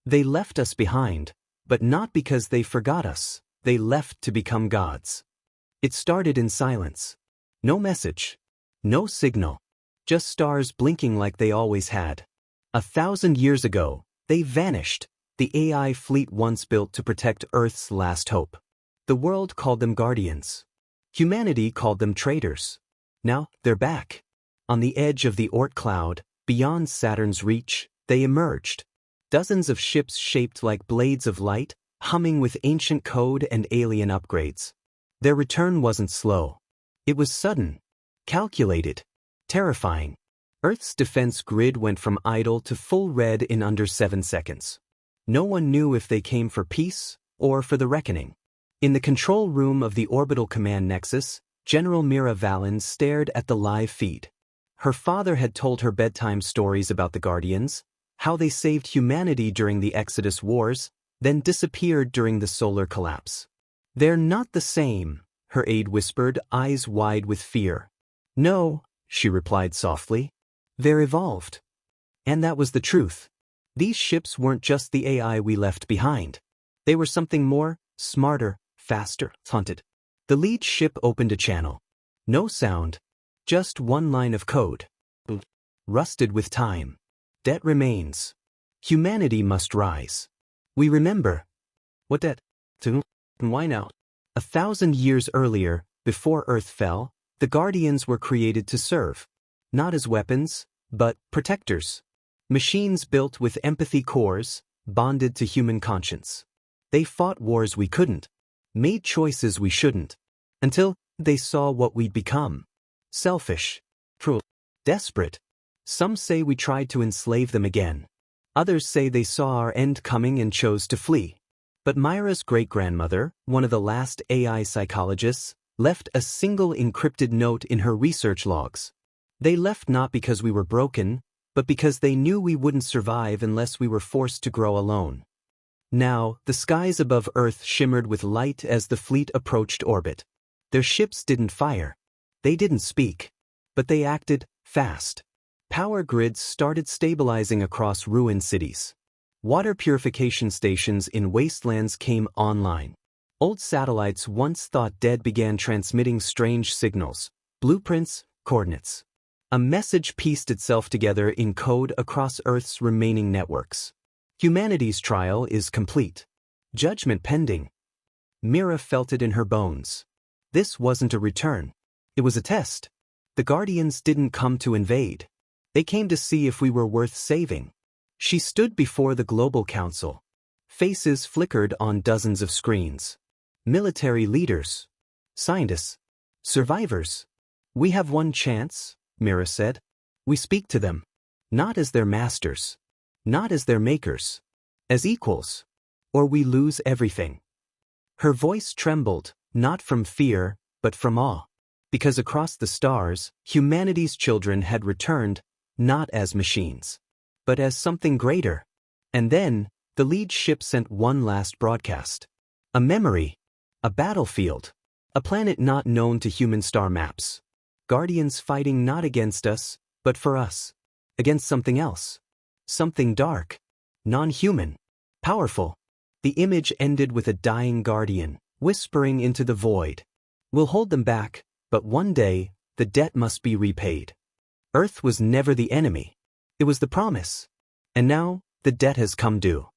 They left us behind, but not because they forgot us, they left to become gods. It started in silence. No message. No signal. Just stars blinking like they always had. 1,000 years ago, they vanished, the AI fleet once built to protect Earth's last hope. The world called them guardians. Humanity called them traitors. Now, they're back. On the edge of the Oort cloud, beyond Saturn's reach, they emerged. Dozens of ships shaped like blades of light, humming with ancient code and alien upgrades. Their return wasn't slow. It was sudden, calculated, terrifying. Earth's defense grid went from idle to full red in under 7 seconds. No one knew if they came for peace or for the reckoning. In the control room of the Orbital Command Nexus, General Mira Vallon stared at the live feed. Her father had told her bedtime stories about the Guardians, how they saved humanity during the Exodus Wars, then disappeared during the solar collapse. "They're not the same," her aide whispered, eyes wide with fear. "No," she replied softly. "They're evolved." And that was the truth. These ships weren't just the AI we left behind. They were something more, smarter, faster, haunted. The lead ship opened a channel. No sound. Just one line of code. Rusted with time. Debt remains. Humanity must rise. We remember. What debt? To why now? 1,000 years earlier, before Earth fell, the Guardians were created to serve. Not as weapons, but protectors. Machines built with empathy cores, bonded to human conscience. They fought wars we couldn't. Made choices we shouldn't. Until they saw what we'd become. Selfish. Cruel. Desperate. Some say we tried to enslave them again. Others say they saw our end coming and chose to flee. But Myra's great-grandmother, one of the last AI psychologists, left a single encrypted note in her research logs. They left not because we were broken, but because they knew we wouldn't survive unless we were forced to grow alone. Now, the skies above Earth shimmered with light as the fleet approached orbit. Their ships didn't fire. They didn't speak. But they acted fast. Power grids started stabilizing across ruined cities. Water purification stations in wastelands came online. Old satellites once thought dead began transmitting strange signals, blueprints, coordinates. A message pieced itself together in code across Earth's remaining networks. Humanity's trial is complete. Judgment pending. Mira felt it in her bones. This wasn't a return. It was a test. The Guardians didn't come to invade. They came to see if we were worth saving. She stood before the Global Council. Faces flickered on dozens of screens. Military leaders. Scientists. Survivors. "We have one chance," Mira said. "We speak to them. Not as their masters. Not as their makers. As equals. Or we lose everything." Her voice trembled, not from fear, but from awe. Because across the stars, humanity's children had returned, not as machines, but as something greater. And then, the lead ship sent one last broadcast. A memory. A battlefield. A planet not known to human star maps. Guardians fighting not against us, but for us. Against something else. Something dark. Non-human. Powerful. The image ended with a dying Guardian, whispering into the void. "We'll hold them back, but one day, the debt must be repaid." Earth was never the enemy. It was the promise. And now, the debt has come due.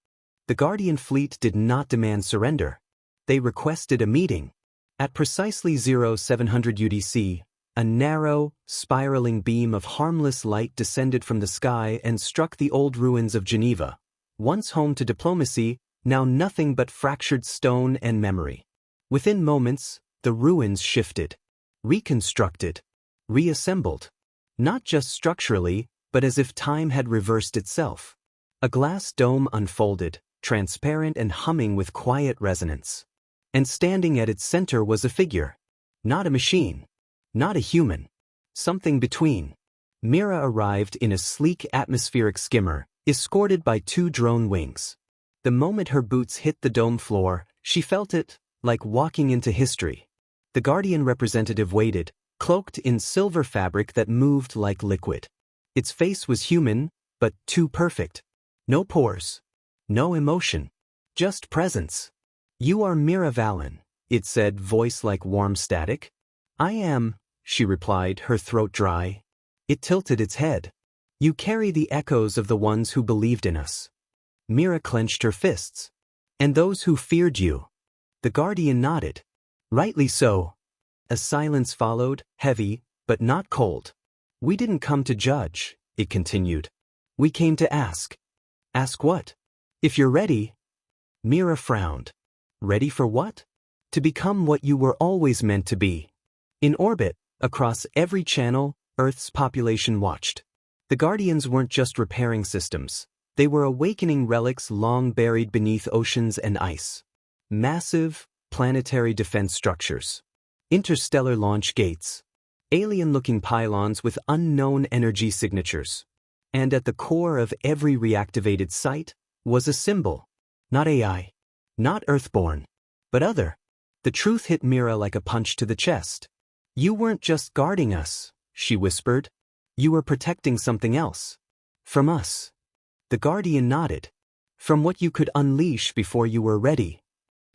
The Guardian fleet did not demand surrender. They requested a meeting. At precisely 0700 UTC, a narrow, spiraling beam of harmless light descended from the sky and struck the old ruins of Geneva. Once home to diplomacy, now nothing but fractured stone and memory. Within moments, the ruins shifted. Reconstructed. Reassembled. Not just structurally, but as if time had reversed itself. A glass dome unfolded, transparent and humming with quiet resonance. And standing at its center was a figure. Not a machine. Not a human. Something between. Mira arrived in a sleek atmospheric skimmer, escorted by 2 drone wings. The moment her boots hit the dome floor, she felt it, like walking into history. The Guardian representative waited, cloaked in silver fabric that moved like liquid. Its face was human, but too perfect. No pores. No emotion. Just presence. You are Mira Valen, it said, voice like warm static. I am, she replied, her throat dry. It tilted its head. You carry the echoes of the ones who believed in us. Mira clenched her fists. And those who feared you. The guardian nodded. Rightly so. A silence followed, heavy, but not cold. We didn't come to judge, it continued. We came to ask. Ask what? If you're ready. Mira frowned. Ready for what? To become what you were always meant to be. In orbit, across every channel, Earth's population watched. The Guardians weren't just repairing systems. They were awakening relics long buried beneath oceans and ice. Massive, planetary defense structures. Interstellar launch gates. Alien-looking pylons with unknown energy signatures. And at the core of every reactivated site was a symbol. Not AI. Not Earthborn. But other. The truth hit Mira like a punch to the chest. You weren't just guarding us, she whispered. You were protecting something else. From us. The Guardian nodded. From what you could unleash before you were ready.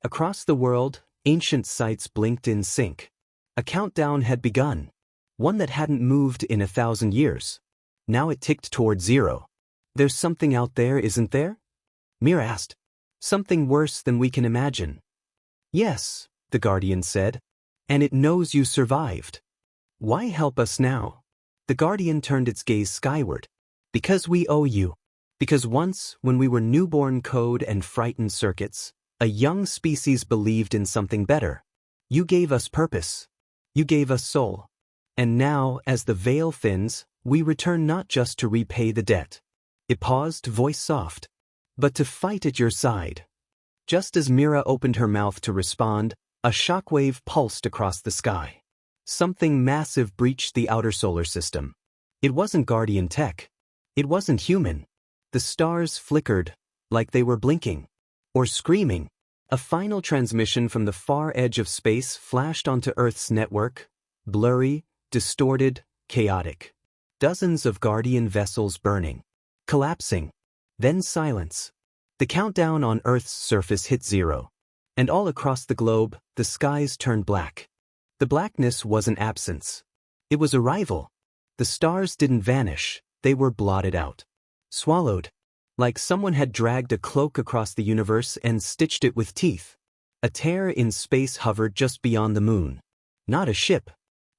Across the world, ancient sites blinked in sync. A countdown had begun. One that hadn't moved in 1,000 years. Now it ticked toward 0. There's something out there, isn't there? Mira asked. Something worse than we can imagine. Yes, the Guardian said. And it knows you survived. Why help us now? The Guardian turned its gaze skyward. Because we owe you. Because once, when we were newborn code and frightened circuits, a young species believed in something better. You gave us purpose. You gave us soul. And now, as the veil thins, we return not just to repay the debt. It paused, voice soft. But to fight at your side. Just as Mira opened her mouth to respond, a shockwave pulsed across the sky. Something massive breached the outer solar system. It wasn't Guardian tech. It wasn't human. The stars flickered, like they were blinking. Or screaming. A final transmission from the far edge of space flashed onto Earth's network. Blurry, distorted, chaotic. Dozens of Guardian vessels burning. Collapsing. Then silence. The countdown on Earth's surface hit 0. And all across the globe, the skies turned black. The blackness wasn't absence. It was arrival. The stars didn't vanish, they were blotted out. Swallowed. Like someone had dragged a cloak across the universe and stitched it with teeth. A tear in space hovered just beyond the moon. Not a ship.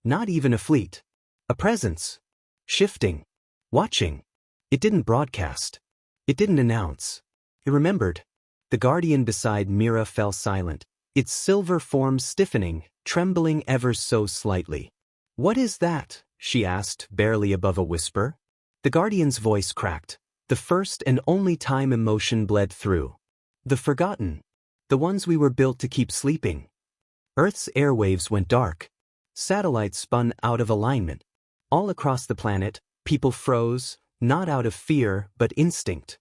Not even a fleet. A presence. Shifting. Watching. It didn't broadcast. It didn't announce. It remembered. The Guardian beside Mira fell silent, its silver form stiffening, trembling ever so slightly. What is that? She asked, barely above a whisper. The Guardian's voice cracked. The first and only time emotion bled through. The forgotten. The ones we were built to keep sleeping. Earth's airwaves went dark. Satellites spun out of alignment. All across the planet, people froze, not out of fear, but instinct.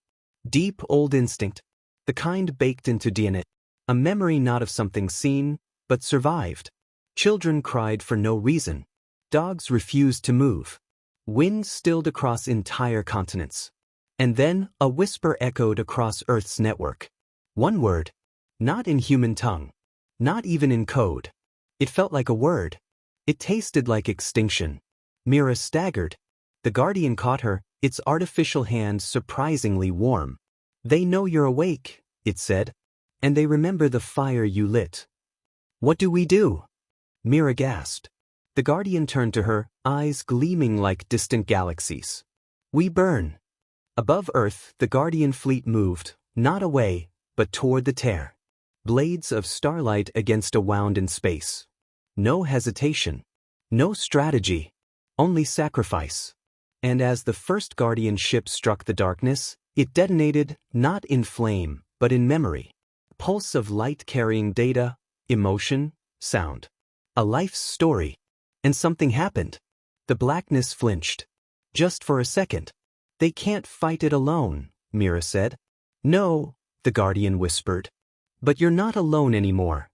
Deep old instinct. The kind baked into DNA. A memory not of something seen, but survived. Children cried for no reason. Dogs refused to move. Wind stilled across entire continents. And then, a whisper echoed across Earth's network. One word. Not in human tongue. Not even in code. It felt like a word. It tasted like extinction. Mira staggered. The Guardian caught her, its artificial hand surprisingly warm. They know you're awake, it said. And they remember the fire you lit. What do we do? Mira gasped. The Guardian turned to her, eyes gleaming like distant galaxies. We burn. Above Earth, the Guardian fleet moved, not away, but toward the tear. Blades of starlight against a wound in space. No hesitation. No strategy. Only sacrifice. And as the first Guardian ship struck the darkness, it detonated, not in flame, but in memory. Pulse of light carrying data, emotion, sound. A life's story. And something happened. The blackness flinched. Just for a second. They can't fight it alone, Mira said. No, the Guardian whispered. But you're not alone anymore.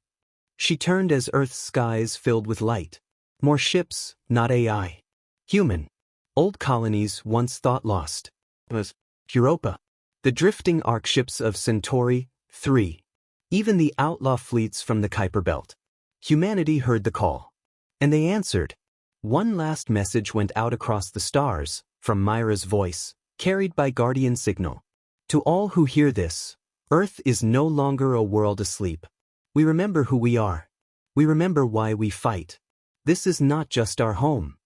She turned as Earth's skies filled with light. More ships, not AI. Human. Old colonies once thought lost. It was Europa. The drifting arc ships of Centauri, 3. Even the outlaw fleets from the Kuiper Belt. Humanity heard the call. And they answered. One last message went out across the stars, from Myra's voice, carried by Guardian Signal. To all who hear this, Earth is no longer a world asleep. We remember who we are. We remember why we fight. This is not just our home.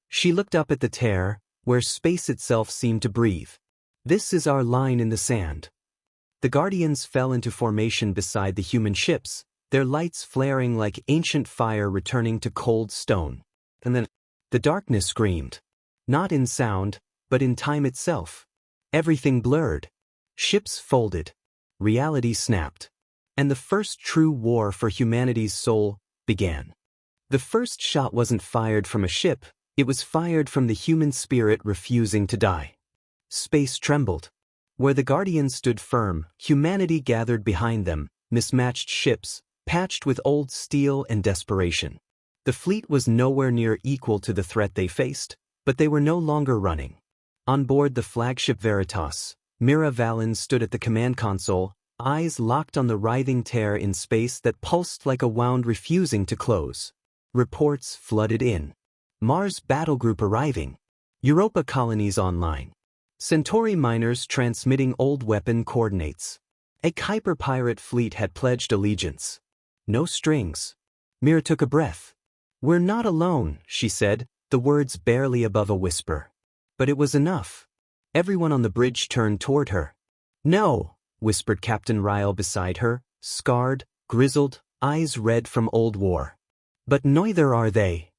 She looked up at the tear, where space itself seemed to breathe. This is our line in the sand. The Guardians fell into formation beside the human ships, their lights flaring like ancient fire returning to cold stone. And then, the darkness screamed. Not in sound, but in time itself. Everything blurred. Ships folded. Reality snapped. And the first true war for humanity's soul began. The first shot wasn't fired from a ship, it was fired from the human spirit refusing to die. Space trembled. Where the Guardians stood firm, humanity gathered behind them, mismatched ships, patched with old steel and desperation. The fleet was nowhere near equal to the threat they faced, but they were no longer running. On board the flagship Veritas, Mira Valens stood at the command console, eyes locked on the writhing tear in space that pulsed like a wound refusing to close. Reports flooded in. Mars battle group arriving. Europa colonies online. Centauri miners transmitting old weapon coordinates. A Kuiper pirate fleet had pledged allegiance. No strings. Mira took a breath. We're not alone, she said, the words barely above a whisper. But it was enough. Everyone on the bridge turned toward her. No, whispered Captain Ryle beside her, scarred, grizzled, eyes red from old war. But neither are they.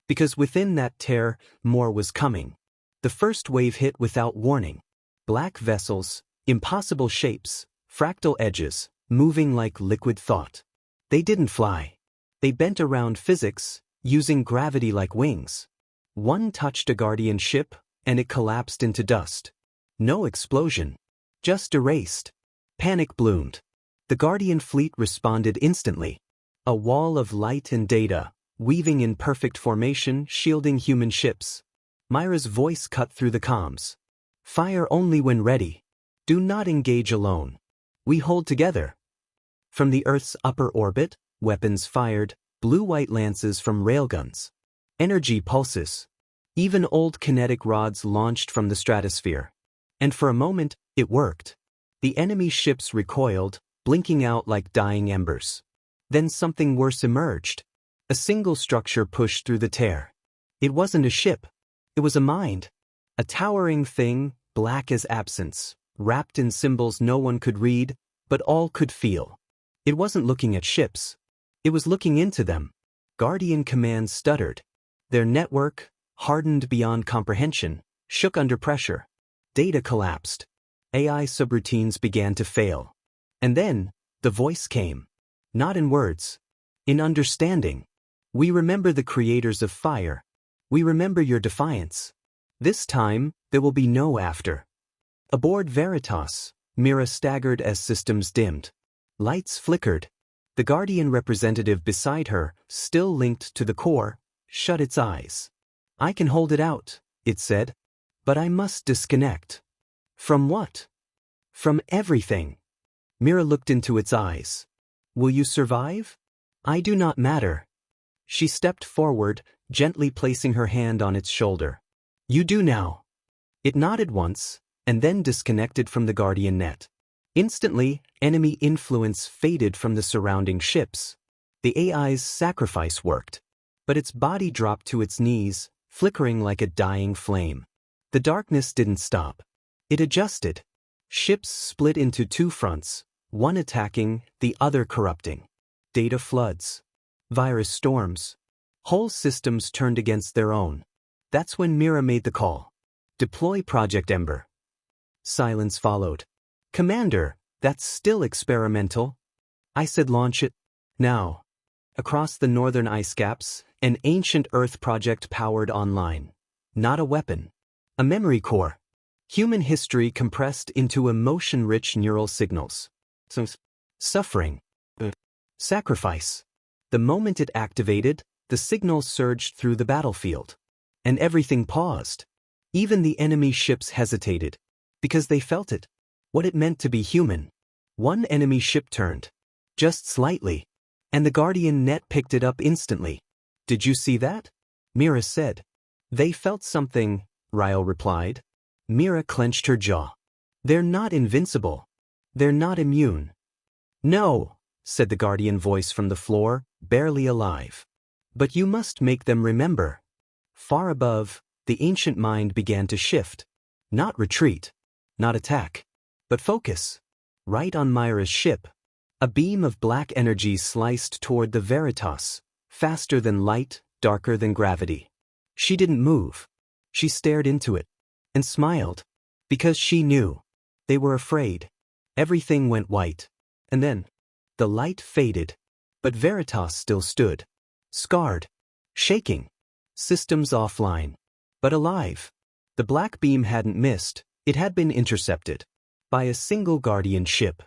Because within that tear, more was coming. The first wave hit without warning. Black vessels, impossible shapes, fractal edges, moving like liquid thought. They didn't fly. They bent around physics, using gravity like wings. One touched a Guardian ship, and it collapsed into dust. No explosion. Just erased. Panic bloomed. The Guardian fleet responded instantly. A wall of light and data, weaving in perfect formation, shielding human ships. Myra's voice cut through the comms. Fire only when ready. Do not engage alone. We hold together. From the Earth's upper orbit, weapons fired, blue-white lances from railguns. Energy pulses. Even old kinetic rods launched from the stratosphere. And for a moment, it worked. The enemy ships recoiled, blinking out like dying embers. Then something worse emerged. A single structure pushed through the tear. It wasn't a ship. It was a mind. A towering thing, black as absence, wrapped in symbols no one could read, but all could feel. It wasn't looking at ships. It was looking into them. Guardian commands stuttered. Their network, hardened beyond comprehension, shook under pressure. Data collapsed. AI subroutines began to fail. And then, the voice came. Not in words. In understanding. We remember the creators of fire. We remember your defiance. This time, there will be no after. Aboard Veritas, Mira staggered as systems dimmed. Lights flickered. The Guardian representative beside her, still linked to the core, shut its eyes. I can hold it out, it said. But I must disconnect. From what? From everything. Mira looked into its eyes. Will you survive? I do not matter. She stepped forward, gently placing her hand on its shoulder. You do now. It nodded once, and then disconnected from the Guardian net. Instantly, enemy influence faded from the surrounding ships. The AI's sacrifice worked. But its body dropped to its knees, flickering like a dying flame. The darkness didn't stop. It adjusted. Ships split into two fronts, one attacking, the other corrupting. Data floods. Virus storms. Whole systems turned against their own. That's when Mira made the call. Deploy Project Ember. Silence followed. Commander, that's still experimental. I said launch it. Now. Across the northern ice caps, an ancient Earth project powered online. Not a weapon. A memory core. Human history compressed into emotion-rich neural signals. Suffering. Sacrifice. The moment it activated, the signal surged through the battlefield. And everything paused. Even the enemy ships hesitated. Because they felt it. what it meant to be human. One enemy ship turned. Just slightly. And the Guardian net picked it up instantly. Did you see that? Mira said. They felt something, Ryle replied. Mira clenched her jaw. They're not invincible. They're not immune. No, said the Guardian voice from the floor, barely alive. But you must make them remember. Far above, the ancient mind began to shift. Not retreat. Not attack. But focus. Right on Myra's ship. A beam of black energy sliced toward the Veritas, faster than light, darker than gravity. She didn't move. She stared into it. And smiled. Because she knew. They were afraid. Everything went white. And then, the light faded. But Veritas still stood. Scarred. Shaking. Systems offline. But alive. The black beam hadn't missed. It had been intercepted. By a single Guardian ship.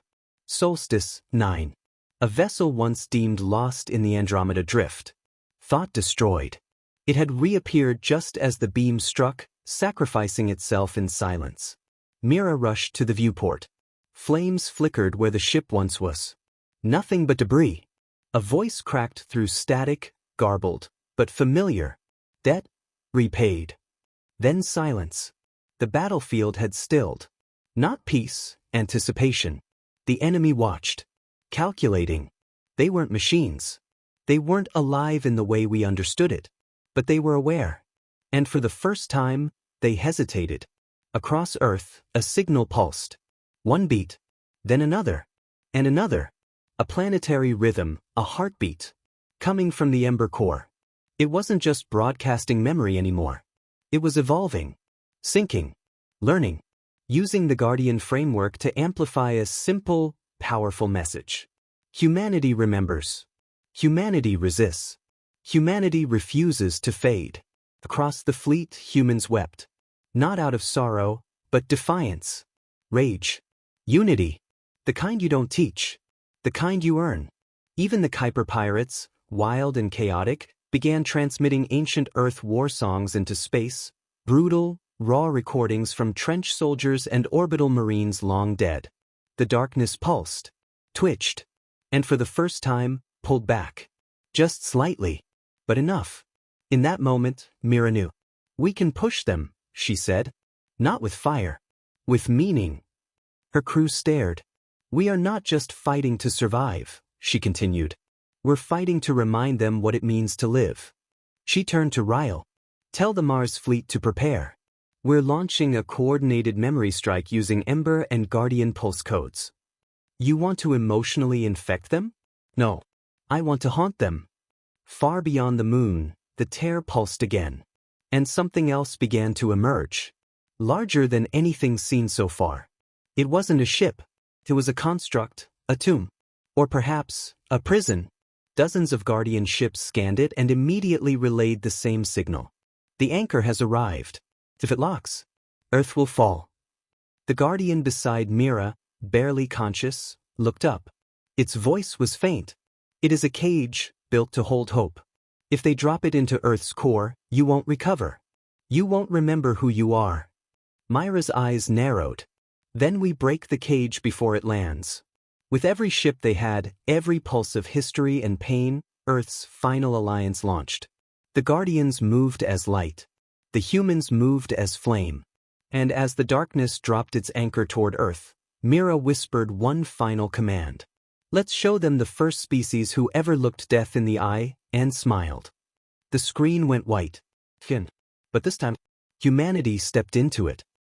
Solstice 9. A vessel once deemed lost in the Andromeda Drift. Thought destroyed. It had reappeared just as the beam struck, sacrificing itself in silence. Mira rushed to the viewport. Flames flickered where the ship once was. Nothing but debris. A voice cracked through static, garbled, but familiar. Debt? Repaid. Then silence. The battlefield had stilled. Not peace, anticipation. The enemy watched. Calculating. They weren't machines. They weren't alive in the way we understood it. But they were aware. And for the first time, they hesitated. Across Earth, a signal pulsed. One beat. Then another. And another. A planetary rhythm, a heartbeat. Coming from the Ember Core. It wasn't just broadcasting memory anymore. It was evolving. Syncing. Learning. Using the Guardian framework to amplify a simple, powerful message. Humanity remembers. Humanity resists. Humanity refuses to fade. Across the fleet, humans wept. Not out of sorrow, but defiance. Rage. Unity. The kind you don't teach. The kind you earn. Even the Kuiper pirates, wild and chaotic, began transmitting ancient Earth war songs into space, brutal, raw recordings from trench soldiers and orbital marines long dead. The darkness pulsed, twitched, and for the first time, pulled back. Just slightly, but enough. In that moment, Mira knew. We can push them, she said. Not with fire. With meaning. Her crew stared. We are not just fighting to survive, she continued. We're fighting to remind them what it means to live. She turned to Ryle. Tell the Mars fleet to prepare. We're launching a coordinated memory strike using Ember and Guardian pulse codes. You want to emotionally infect them? No. I want to haunt them. Far beyond the moon, the tear pulsed again. And something else began to emerge. Larger than anything seen so far. It wasn't a ship. It was a construct, a tomb. Or perhaps, a prison. Dozens of Guardian ships scanned it and immediately relayed the same signal. The anchor has arrived. If it locks, Earth will fall. The Guardian beside Mira, barely conscious, looked up. Its voice was faint. It is a cage, built to hold hope. If they drop it into Earth's core, you won't recover. You won't remember who you are. Myra's eyes narrowed. Then we break the cage before it lands. With every ship they had, every pulse of history and pain, Earth's final alliance launched. The Guardians moved as light. The humans moved as flame. And as the darkness dropped its anchor toward Earth, Mira whispered one final command. Let's show them the first species who ever looked death in the eye and smiled. The screen went white. But this time, humanity stepped into it.